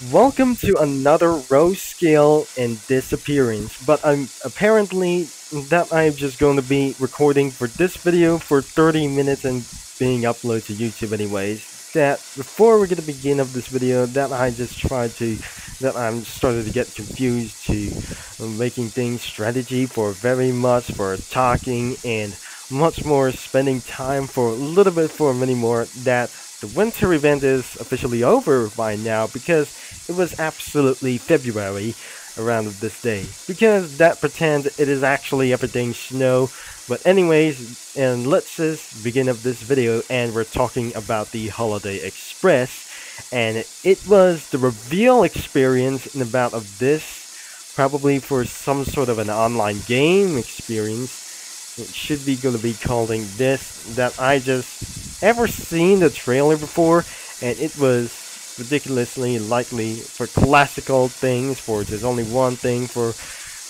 Welcome to another row scale and disappearance, but I'm apparently that I'm just going to be recording for this video for 30 minutes and being uploaded to YouTube anyways. That before we're gonna begin of this video, that I'm started to get confused to making things strategy for very much for talking and much more spending time for a little bit for many more that the winter event is officially over by now because it was absolutely February around this day. Because that pretend it is actually everything snow. But anyways, and let's just begin up this video and we're talking about the Holiday Express. And it was the reveal experience in about of this, probably for some sort of an online game experience. It should be going to be calling this that I just ever seen the trailer before, and it was ridiculously likely for classical things, for just only one thing, for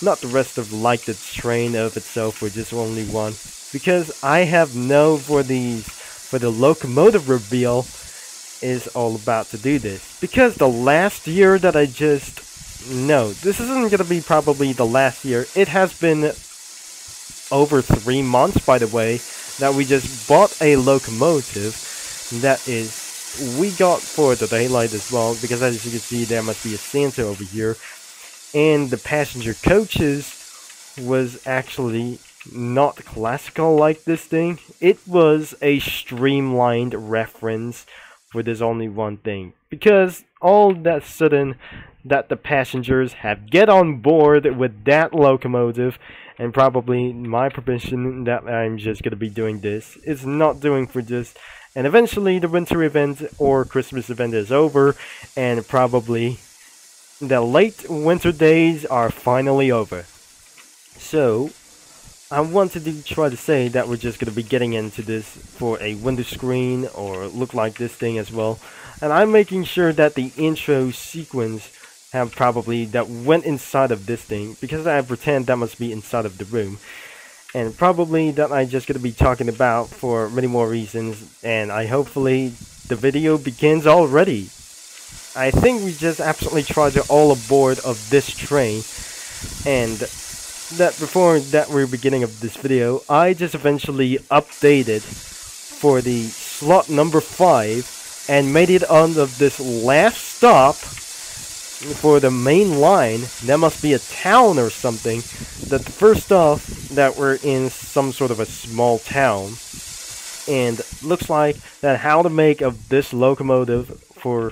not the rest of like the train of itself, for just only one. Because I have no for the locomotive reveal is all about to do this. Because the last year that I just no, this isn't gonna be probably the last year. It has been over 3 months, by the way, that we just bought a locomotive that is we got for the daylight as well, because as you can see there must be a Santa over here, and the passenger coaches was actually not classical like this thing. It was a streamlined reference for this only one thing, because all that sudden that the passengers have get on board with that locomotive, and probably my permission that I'm just gonna be doing this is not doing for this, and eventually the winter event or Christmas event is over, and probably the late winter days are finally over. So I wanted to try to say that we're just gonna be getting into this for a window screen or look like this thing as well, and I'm making sure that the intro sequence have probably that went inside of this thing, because I pretend that must be inside of the room, and probably that I'm just gonna be talking about for many more reasons, and I hopefully the video begins already. I think we just absolutely tried to all aboard of this train, and that before that we're beginning of this video, I just eventually updated for the slot number 5 and made it on of this last stop for the main line. That must be a town or something. That the first off that we're in some sort of a small town, and looks like that how to make of this locomotive for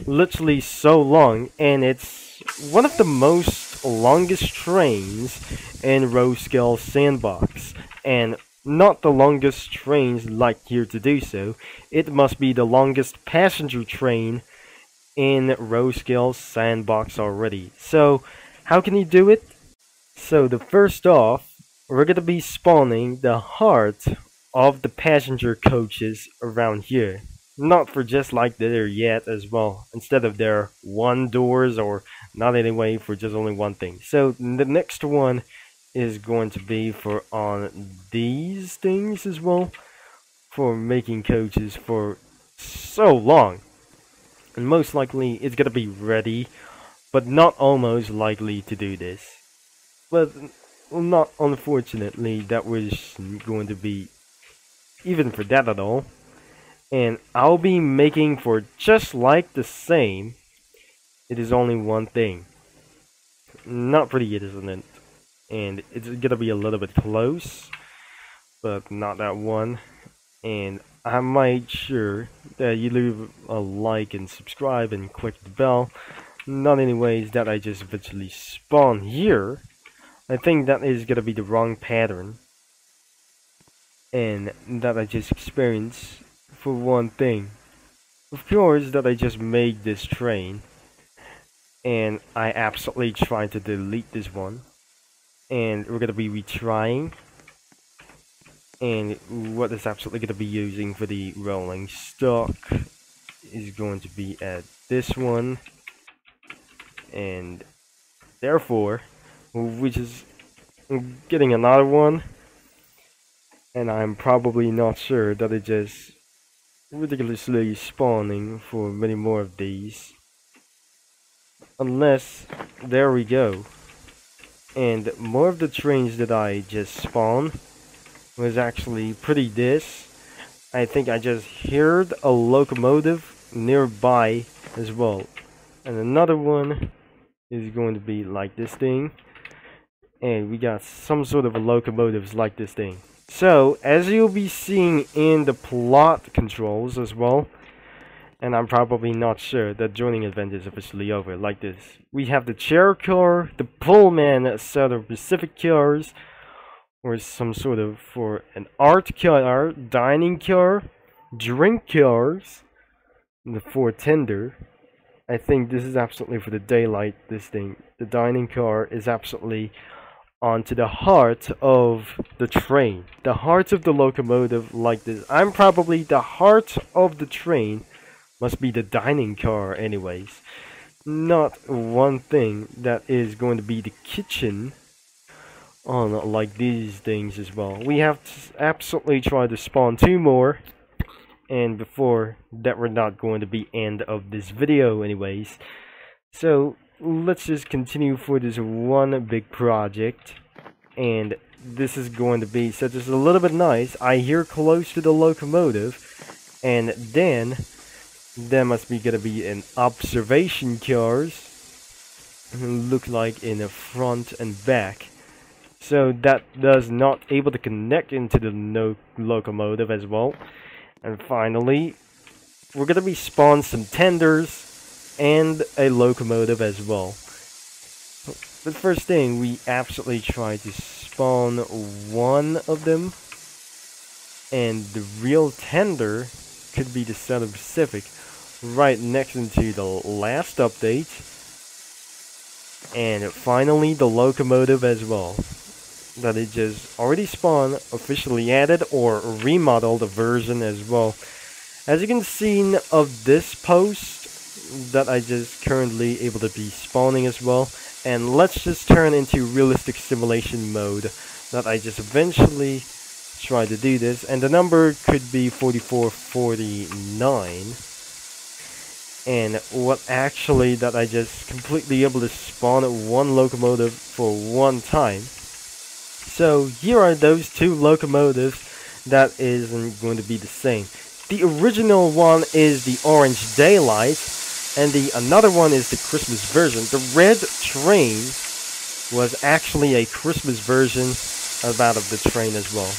literally so long, and it's one of the most longest trains in row scale Sandbox, and not the longest trains like here to do so. It must be the longest passenger train in row scale Sandbox already. So how can you do it? So the first off, we're gonna be spawning the heart of the passenger coaches around here. Not for just like there yet as well, instead of their one doors, or not anyway for just only one thing. So the next one is going to be for on these things as well, for making coaches for so long. And most likely it's gonna be ready, but not almost likely to do this. But well, not unfortunately that was going to be even for that at all. And I'll be making for just like the same. It is only one thing. Not pretty, isn't it? And it's gonna be a little bit close, but not that one. And I might sure that you leave a like and subscribe and click the bell. Not anyways that I just eventually spawn here. I think that is gonna be the wrong pattern, and that I just experienced for one thing. Of course that I just made this train, and I absolutely tried to delete this one, and we're gonna be retrying. And what is absolutely gonna be using for the rolling stock is going to be at this one, and therefore which is getting another one, and I'm probably not sure that it just ridiculously spawning for many more of these. Unless, there we go. And more of the trains that I just spawned was actually pretty this. I think I just heard a locomotive nearby as well. And another one is going to be like this thing. And we got some sort of a locomotives like this thing. So, as you'll be seeing in the plot controls as well, and I'm probably not sure that joining event is officially over, like this. We have the chair car, the Pullman set of Pacific cars, or some sort of for an art car, dining car, drink cars, and the Ford Tender. I think this is absolutely for the daylight, this thing. The dining car is absolutely onto the heart of the train. The heart of the locomotive like this. I'm probably the heart of the train. Must be the dining car anyways. Not one thing that is going to be the kitchen on like these things as well. We have to absolutely try to spawn 2 more. And before that, we're not going to be end of this video anyways. So let's just continue for this one big project. And this is going to be such as a little bit nice. I hear close to the locomotive. And then there must be gonna be an observation cars. Look like in the front and back. So that does not able to connect into the locomotive as well. And finally, we're gonna be spawn some tenders and a locomotive as well. The first thing, we absolutely try to spawn one of them, and the real tender could be the Southern Pacific right next into the last update. And finally the locomotive as well, that it just already spawned, officially added or remodeled a version as well. As you can see of this post that I just currently able to be spawning as well. And let's just turn into realistic simulation mode that I just eventually try to do this. And the number could be 4449. And what actually that I just completely able to spawn one locomotive for one time. So here are those 2 locomotives that isn't going to be the same. The original one is the Orange Daylight, and the another one is the Christmas version. The red train was actually a Christmas version of that of the train as well.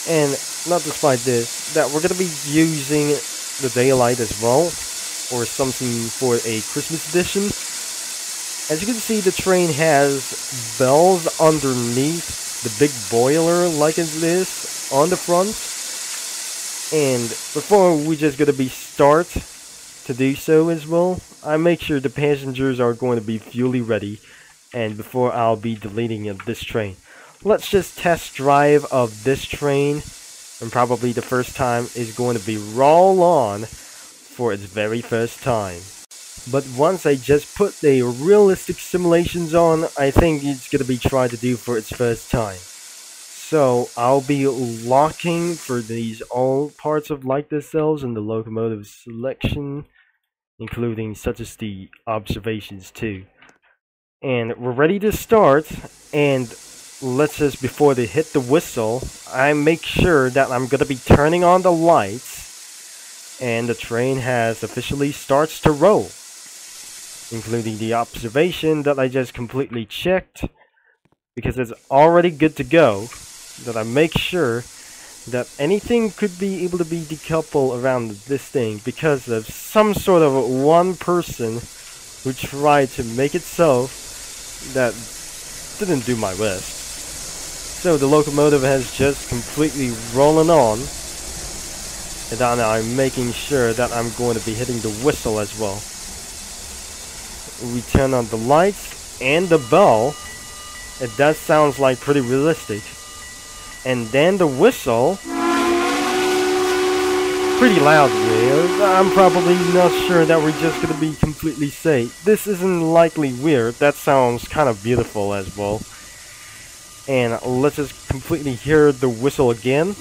And not despite this, that we're going to be using the Daylight as well, or something for a Christmas edition. As you can see, the train has bells underneath the big boiler like it is on the front. And before we just gonna be start to do so as well, I make sure the passengers are going to be fully ready, and before I'll be deleting this train. Let's just test drive of this train, and probably the first time is going to be roll on for its very first time. But once I just put the realistic simulations on, I think it's gonna be tried to do for its first time. So I'll be locking for these all parts of like the cells and the locomotive selection, including such as the observations too. And we're ready to start, and let's just, before they hit the whistle, I make sure that I'm gonna be turning on the lights, and the train has officially starts to roll, including the observation that I just completely checked, because it's already good to go, that I make sure that anything could be able to be decoupled around this thing, because of some sort of one person who tried to make it so that didn't do my best. So the locomotive has just completely rolling on, and then I'm making sure that I'm going to be hitting the whistle as well. We turn on the lights and the bell. It does sound like pretty realistic. And then the whistle, pretty loud weird. I'm probably not sure that we're just gonna be completely safe. This isn't likely weird. That sounds kind of beautiful as well. And let's just completely hear the whistle again.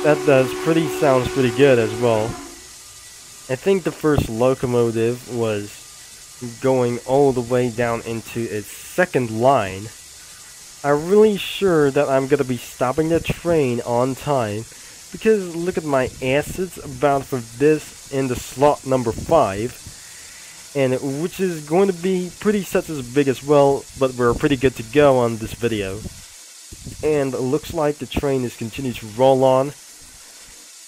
That sounds pretty good as well. I think the first locomotive was going all the way down into its second line. I'm really sure that I'm gonna be stopping the train on time, because look at my assets about for this in the slot number 5, and which is going to be pretty such as big as well, but we're pretty good to go on this video. And it looks like the train is continuing to roll on,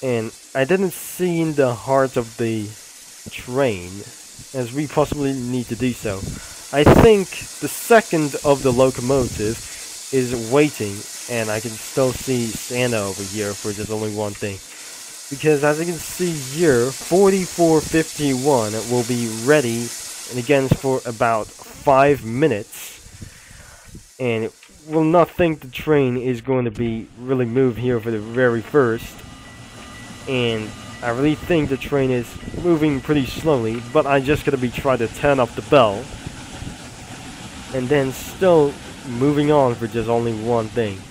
and I didn't see in the heart of the train, as we possibly need to do so. I think the second of the locomotive is waiting, and I can still see Santa over here for just only one thing. Because as you can see here, 4451 will be ready and again for about 5 minutes. And will not think the train is going to be really moved here for the very first. And I really think the train is moving pretty slowly, but I'm just gonna be trying to turn up the bell. And then still moving on for just only one thing.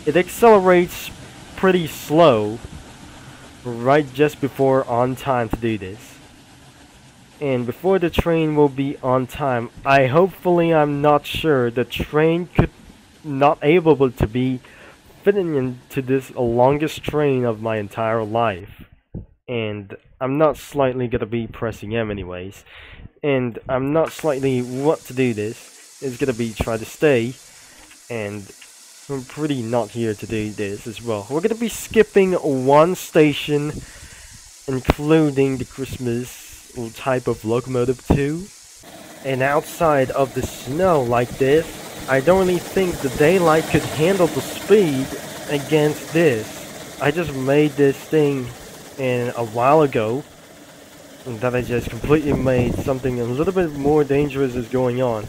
It accelerates pretty slow right just before on time to do this. And before the train will be on time, I'm not sure the train could not able to be fitting into this longest train of my entire life. And I'm not slightly gonna be pressing M anyways. And I'm not slightly what to do this. It's gonna be try to stay, and I'm pretty not here to do this as well. We're gonna be skipping one station, including the Christmas type of locomotive too. And outside of the snow like this, I don't really think the daylight could handle the speed against this. I just made this thing in a while ago, and that I just completely made something a little bit more dangerous is going on.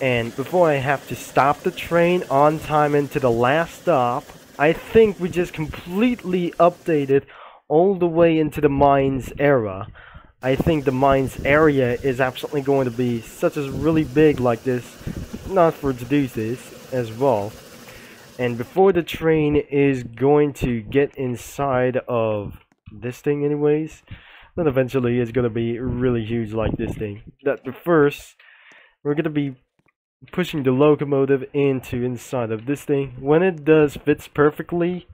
And before I have to stop the train on time into the last stop, I think we just completely updated all the way into the mines era. I think the mines area is absolutely going to be such as really big like this, not for to do this as well. And before the train is going to get inside of this thing anyways, then eventually it's going to be really huge like this thing. But first, we're going to be pushing the locomotive into inside of this thing. When it does fits perfectly,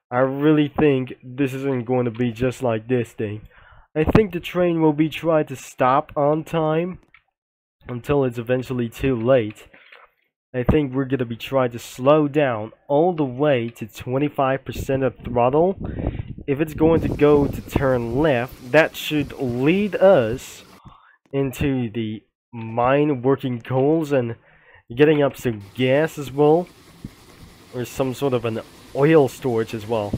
I really think this isn't going to be just like this thing. I think the train will be trying to stop on time until it's eventually too late. I think we're gonna be trying to slow down all the way to 25% of throttle. If it's going to go to turn left, that should lead us into the mine working coals and getting up some gas as well, or some sort of an oil storage as well.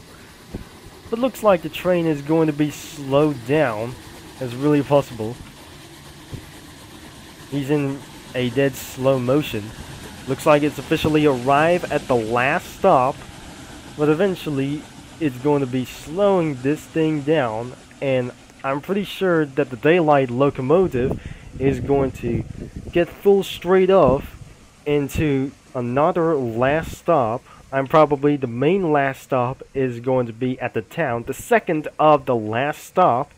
But looks like the train is going to be slowed down as really possible. He's in a dead slow motion. Looks like it's officially arrived at the last stop, but eventually it's going to be slowing this thing down, and I'm pretty sure that the daylight locomotive is going to get full straight off into another last stop. I'm probably the main last stop is going to be at the town. The second of the last stop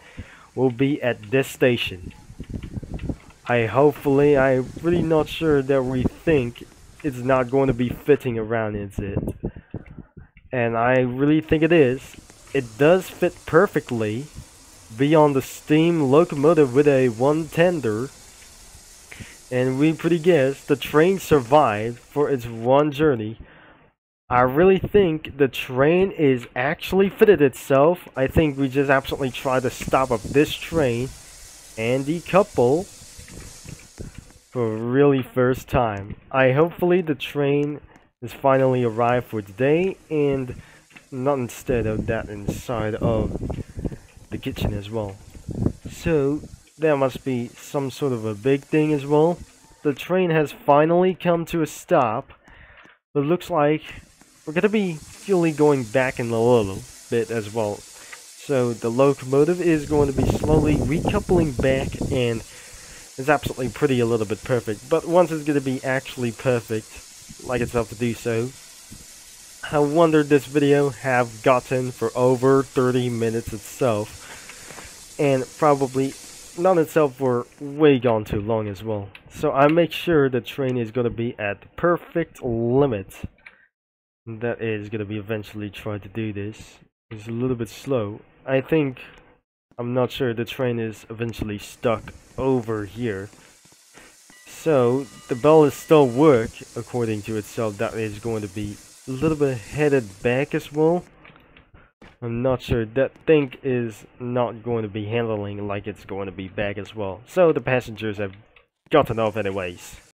will be at this station. I'm really not sure that we think it's not going to be fitting around, is it? And I really think it is. It does fit perfectly beyond the steam locomotive with a one tender. And we pretty guess the train survived for its one journey. I really think the train is actually fitted itself. I think we just absolutely try to stop up this train and decouple for really first time. Hopefully the train is finally arrived for today, and not instead of that inside of the kitchen as well. So there must be some sort of a big thing as well. The train has finally come to a stop. It looks like we're gonna be fully going back in a little bit as well. So the locomotive is going to be slowly recoupling back, and it's absolutely pretty a little bit perfect. But once it's gonna be actually perfect, like itself to do so, I wonder this video have gotten for over 30 minutes itself. and probably not itself for way gone too long as well. So I make sure the train is gonna be at the perfect limit. That is gonna be eventually try to do this. It's a little bit slow. I'm not sure the train is eventually stuck over here. So the bell is still work according to itself. That is going to be a little bit headed back as well. I'm not sure. That thing is not going to be handling like it's going to be back as well. So the passengers have gotten off anyways.